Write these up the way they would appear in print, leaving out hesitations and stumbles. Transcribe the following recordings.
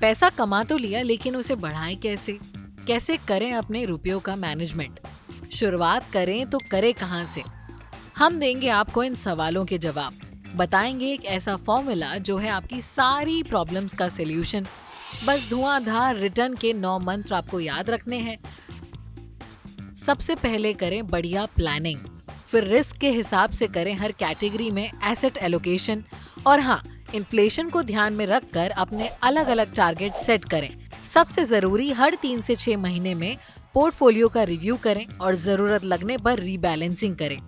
पैसा कमा तो लिया, लेकिन उसे बढ़ाएं कैसे? कैसे करें अपने रुपयों का मैनेजमेंट? शुरुआत करें तो करें कहां से? हम देंगे आपको इन सवालों के जवाब। बताएंगे एक ऐसा फॉर्मूला जो है आपकी सारी प्रॉब्लम्स का सॉल्यूशन। बस धुआंधार रिटर्न के 9 मंत्र आपको याद रखने हैं। सबसे पहले करें बढ़िया प्लानिंग, फिर रिस्क के हिसाब से करें हर कैटेगरी में एसेट एलोकेशन, और हाँ, इन्फ्लेशन को ध्यान में रखकर अपने अलग अलग टारगेट सेट करें। सबसे जरूरी, हर 3 से 6 महीने में पोर्टफोलियो का रिव्यू करें और जरूरत लगने पर रीबैलेंसिंग करें।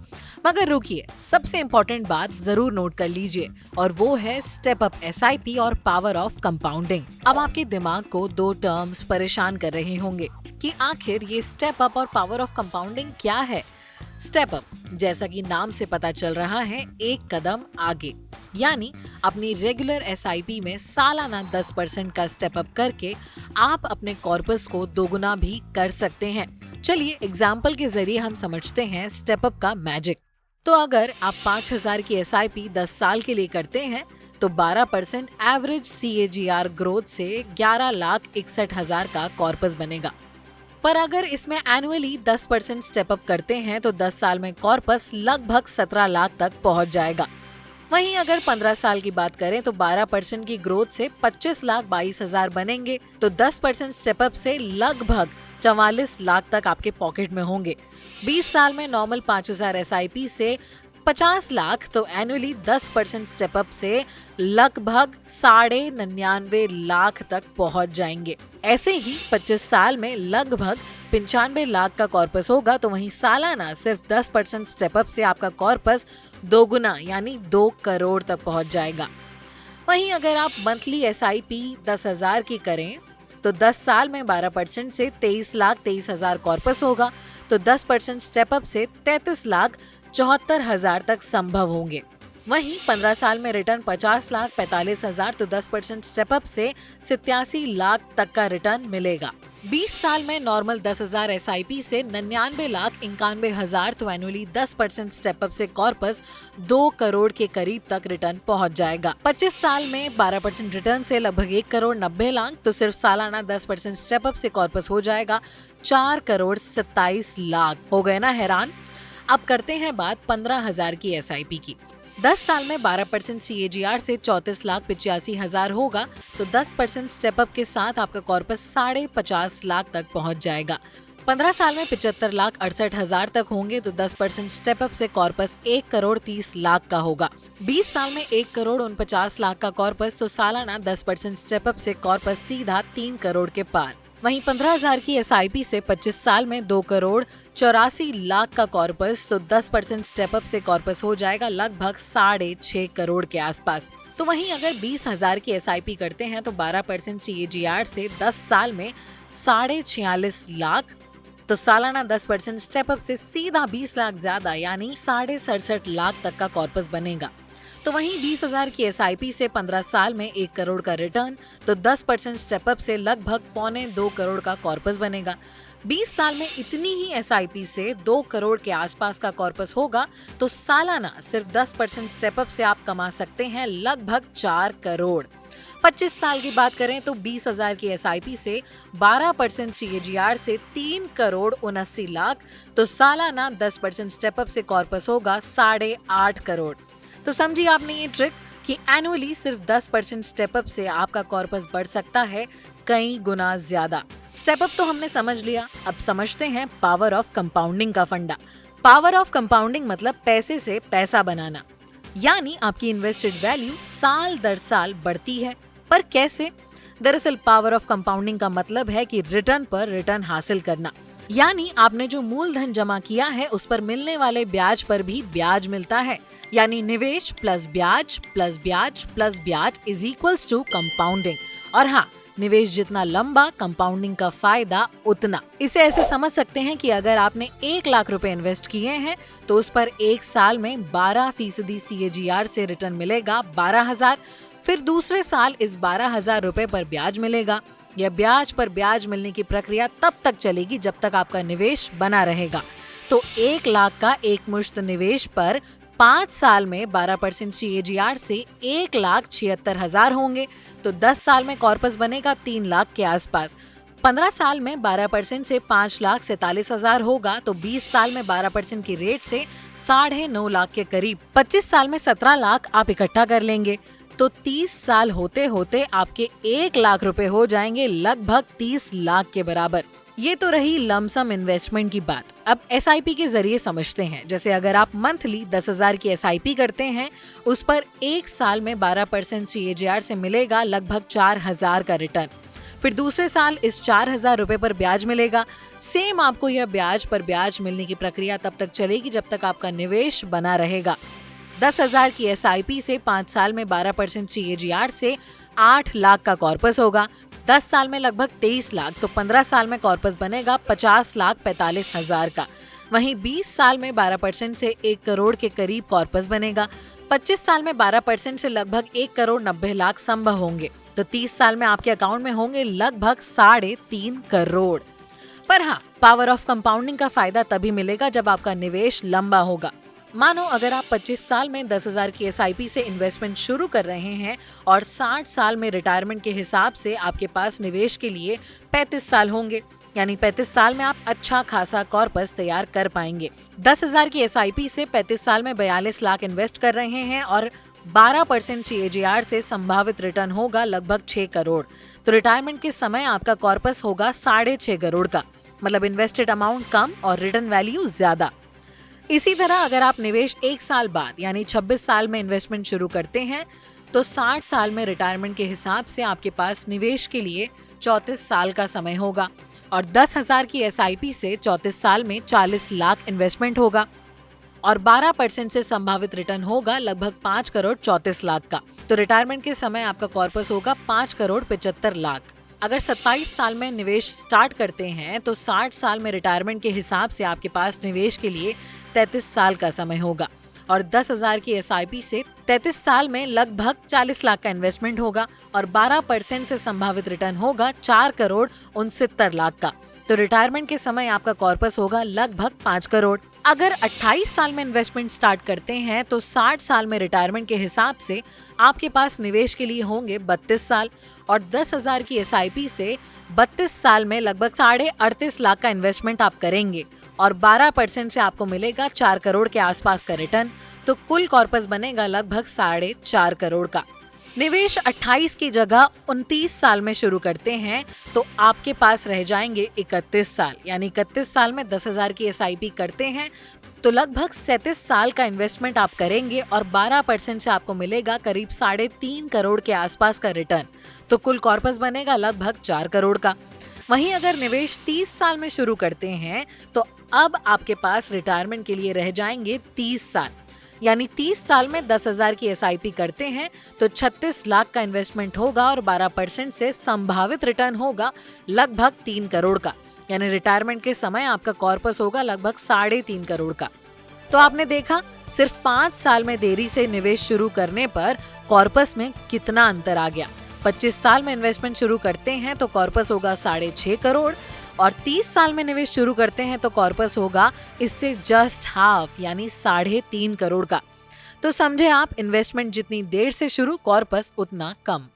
मगर रुकिए, सबसे इम्पोर्टेंट बात जरूर नोट कर लीजिए, और वो है स्टेप अप एसआईपी और पावर ऑफ कंपाउंडिंग। अब आपके दिमाग को 2 टर्म्स परेशान कर रहे होंगे कि आखिर ये स्टेप अप और पावर ऑफ कंपाउंडिंग क्या है। स्टेप अप, जैसा कि नाम से पता चल रहा है, एक कदम आगे, यानी अपनी रेगुलर एसआईपी में सालाना 10% का स्टेप अप करके आप अपने कॉर्पस को दोगुना भी कर सकते हैं। चलिए एग्जाम्पल के जरिए हम समझते हैं स्टेप अप का मैजिक। तो अगर आप 5,000 की एसआईपी 10 साल के लिए करते हैं तो 12% एवरेज CAGR ग्रोथ से 11,61,000 का कॉर्पस बनेगा। पर अगर इसमें एनुअली 10% स्टेप अप करते हैं तो 10 साल में कॉर्पस लगभग 17 लाख तक पहुंच जाएगा। वहीं अगर 15 साल की बात करें तो 12% की ग्रोथ से 25,22,000 बनेंगे, तो 10% स्टेप अप से लगभग 44 लाख तक आपके पॉकेट में होंगे। 20 साल में नॉर्मल 5,000 एसआईपी से 50 लाख, तो एनुअली 10% स्टेप अप से लगभग 99.5 लाख तक पहुंच जाएंगे। ऐसे ही 25 साल में लगभग 95 लाख का कॉर्पस होगा, तो वहीं सालाना सिर्फ 10% स्टेप अप से आपका कॉर्पस दोगुना यानी 2 करोड़ तक पहुंच जाएगा। वहीं अगर आप मंथली एसआईपी 10,000 की करें तो 10 साल में 12% से 23,23,000 कॉर्पस होगा, तो 10% स्टेप अप से 33,74,000 तक संभव होंगे। वहीं 15 साल में रिटर्न 50,45,000, तो 10% स्टेप अप से 87 लाख तक का रिटर्न मिलेगा। 20 साल में नॉर्मल 10,000 एसआईपी से 99,91,000, तो एनुअली 10% स्टेप अप से कॉर्पस 2 करोड़ के करीब तक रिटर्न पहुंच जाएगा। 25 साल में 12% रिटर्न से लगभग 1 करोड़ 90 लाख, तो सिर्फ सालाना 10% स्टेप अप से कॉर्पस हो जाएगा 4 करोड़ 27 लाख। हो गए ना हैरान? अब करते हैं बात 15,000 की एसआईपी की। 10 साल में 12% CAGR से 34,85,000 होगा, तो 10% स्टेप अप के साथ आपका कॉर्पस 50.5 लाख तक पहुंच जाएगा। 15 साल में 75,68,000 तक होंगे, तो 10% स्टेप अप से कॉर्पस 1 करोड़ 30 लाख का होगा। 20 साल में 1 करोड़ 49 लाख का कॉर्पस, तो सालाना 10% स्टेप अप से कॉर्पस सीधा 3 करोड़ के पार। वहीं 15,000 की एसआईपी से 25 साल में 2 करोड़ 84 लाख का कॉर्पस, तो 10% स्टेप अप से कॉर्पस हो जाएगा लगभग 6.5 करोड़ के आसपास। तो वहीं अगर 20,000 की एसआईपी करते हैं तो 12% CAGR से 10 साल में 46.5 लाख, तो सालाना 10% स्टेप अप से सीधा 20 लाख ज्यादा यानी 67.5 लाख तक का कॉर्पस बनेगा। तो वहीं 20,000 की एसआईपी से 15 साल में 1 करोड़ का रिटर्न, तो 10% स्टेप अप से लगभग 1.25 करोड़ का कॉर्पस बनेगा। 20 साल में इतनी ही एसआईपी से 2 करोड़ के आसपास का कॉर्पस होगा, तो सालाना सिर्फ 10% स्टेप अप से आप कमा सकते हैं लगभग 4 करोड़। 25 साल की बात करें तो 20,000 की एसआईपी से 12% CAGR से 3 करोड़ 79 लाख, तो सालाना 10% स्टेप अप से कॉर्पस होगा 8.5 करोड़। तो समझिए आपने ये ट्रिक कि एनुअली सिर्फ 10% स्टेप अप से आपका कॉर्पस बढ़ सकता है कई गुना ज्यादा। स्टेप अप तो हमने समझ लिया, अब समझते हैं पावर ऑफ कंपाउंडिंग का फंडा। पावर ऑफ कंपाउंडिंग मतलब पैसे से पैसा बनाना, यानी आपकी इन्वेस्टेड वैल्यू साल दर साल बढ़ती है। पर कैसे? दरअसल पावर ऑफ कंपाउंडिंग का मतलब है कि रिटर्न पर रिटर्न हासिल करना, यानी आपने जो मूलधन जमा किया है उस पर मिलने वाले ब्याज पर भी ब्याज मिलता है, यानी निवेश प्लस ब्याज प्लस ब्याज प्लस ब्याज इज इक्वल्स टू कंपाउंडिंग। और हाँ, निवेश जितना लंबा, कंपाउंडिंग का फायदा उतना। इसे ऐसे समझ सकते हैं कि अगर आपने 1 लाख रुपए इन्वेस्ट किए हैं तो उस पर 1 साल में 12% CAGR से रिटर्न मिलेगा 12,000, फिर दूसरे साल इस 12,000 रुपए पर ब्याज मिलेगा। यह ब्याज पर ब्याज मिलने की प्रक्रिया तब तक चलेगी जब तक आपका निवेश बना रहेगा। तो 1 लाख का एक मुश्त निवेश पर 5 साल में 12% CAGR से 1,76,000 होंगे, तो 10 साल में कॉर्पस बनेगा 3 लाख के आसपास। 15 साल में 12% से 5,47,000 होगा, तो 20 साल में 12% की रेट से 9.5 लाख के करीब। 25 साल में 17 लाख आप इकट्ठा कर लेंगे, तो 30 साल होते होते आपके 1 लाख रुपए हो जाएंगे, लगभग 30 लाख के बराबर। ये तो रही लमसम इन्वेस्टमेंट की बात। अब SIP के जरिए समझते हैं। जैसे अगर आप मंथली 10,000 की SIP करते हैं, उस पर 1 साल में 12% CAGR से मिलेगा लगभग 4,000 का रिटर्न। फिर दूसरे साल इस 4,000 रुपए पर ब्याज मिलेगा। सेम आपको यह ब्याज पर ब्याज मिलने की प्रक्रिया तब तक चलेगी जब तक आपका निवेश बना रहेगा। 10,000 की SIP से 5 साल में 12% CAGR से 8 लाख का कॉर्पस होगा। 10 साल में लगभग 23 लाख, तो 15 साल में कॉर्पस बनेगा 50,45,000 का। वहीं 20 साल में 12% से 1 करोड़ के करीब कॉर्पस बनेगा। 25 साल में 12% से लगभग 1,90,00,000 संभव होंगे, तो 30 साल में आपके अकाउंट में होंगे लगभग 3.5 करोड़। पर हाँ, पावर ऑफ कंपाउंडिंग का फायदा तभी मिलेगा जब आपका निवेश लंबा होगा। मानो अगर आप 25 साल में 10,000 की SIP से इन्वेस्टमेंट शुरू कर रहे हैं और 60 साल में रिटायरमेंट के हिसाब से आपके पास निवेश के लिए 35 साल होंगे, यानी 35 साल में आप अच्छा खासा कॉर्पस तैयार कर पाएंगे। 10,000 की SIP से 35 साल में 42 लाख इन्वेस्ट कर रहे हैं और 12% CAGR से संभावित रिटर्न होगा लगभग 6 करोड़। तो रिटायरमेंट के समय आपका कॉर्पस होगा 6.5 करोड़ का, मतलब इन्वेस्टेड अमाउंट कम और रिटर्न वैल्यू ज्यादा। इसी तरह अगर आप निवेश 1 साल बाद यानी 26 साल में इन्वेस्टमेंट शुरू करते हैं, तो 60 साल में रिटायरमेंट के हिसाब से आपके पास निवेश के लिए 34 साल का समय होगा और 10,000 की SIP से 34 साल में 40 लाख इन्वेस्टमेंट होगा और 12% से संभावित रिटर्न होगा लगभग 5 करोड़ 34 लाख का। तो रिटायरमेंट के समय आपका कॉर्पस होगा 5 करोड़ 75 लाख। अगर 27 साल में निवेश स्टार्ट करते हैं, तो 60 साल में रिटायरमेंट के हिसाब से आपके पास निवेश के लिए 33 साल का समय होगा और 10,000 की SIP से 33 साल में लगभग 40 लाख का इन्वेस्टमेंट होगा और 12% से संभावित रिटर्न होगा 4 करोड़ 69 लाख का। तो रिटायरमेंट के समय आपका कॉर्पस होगा लगभग 5 करोड़। अगर 28 साल में इन्वेस्टमेंट स्टार्ट करते हैं, तो 60 साल में रिटायरमेंट के हिसाब से आपके पास निवेश के लिए होंगे 32 साल और 10,000 की SIP से 32 साल में लगभग 38.5 लाख का इन्वेस्टमेंट आप करेंगे और 12% से आपको मिलेगा 4 करोड़ के आसपास का रिटर्न। तो कुल कॉर्पस बनेगा लगभग 4.5 करोड़ का। निवेश 28 की जगह 29 साल में शुरू करते हैं, तो आपके पास रह जाएंगे 31 साल, यानी 31 साल में 10,000 की SIP करते हैं तो लगभग 37 साल का इन्वेस्टमेंट आप करेंगे और 12% से आपको मिलेगा करीब 3.5 करोड़ के आसपास का रिटर्न। तो कुल कॉर्पस बनेगा लगभग 4 करोड़ का। वहीं अगर निवेश 30 साल में शुरू करते हैं, तो अब आपके पास रिटायरमेंट के लिए रह जाएंगे 30 साल, यानी 30 साल में 10,000 की SIP करते हैं तो 36 लाख का इन्वेस्टमेंट होगा और 12% से संभावित रिटर्न होगा लगभग 3 करोड़ का, यानी रिटायरमेंट के समय आपका कॉर्पस होगा लगभग 3.5 करोड़ का। तो आपने देखा, सिर्फ 5 साल में देरी से निवेश शुरू करने पर कॉर्पस में कितना अंतर आ गया। 25 साल में इन्वेस्टमेंट शुरू करते हैं तो कॉर्पस होगा 6.5 करोड़ और 30 साल में निवेश शुरू करते हैं तो कॉर्पस होगा इससे जस्ट हाफ, यानी 3.5 करोड़ का। तो समझे आप, इन्वेस्टमेंट जितनी देर से शुरू, कॉर्पस उतना कम।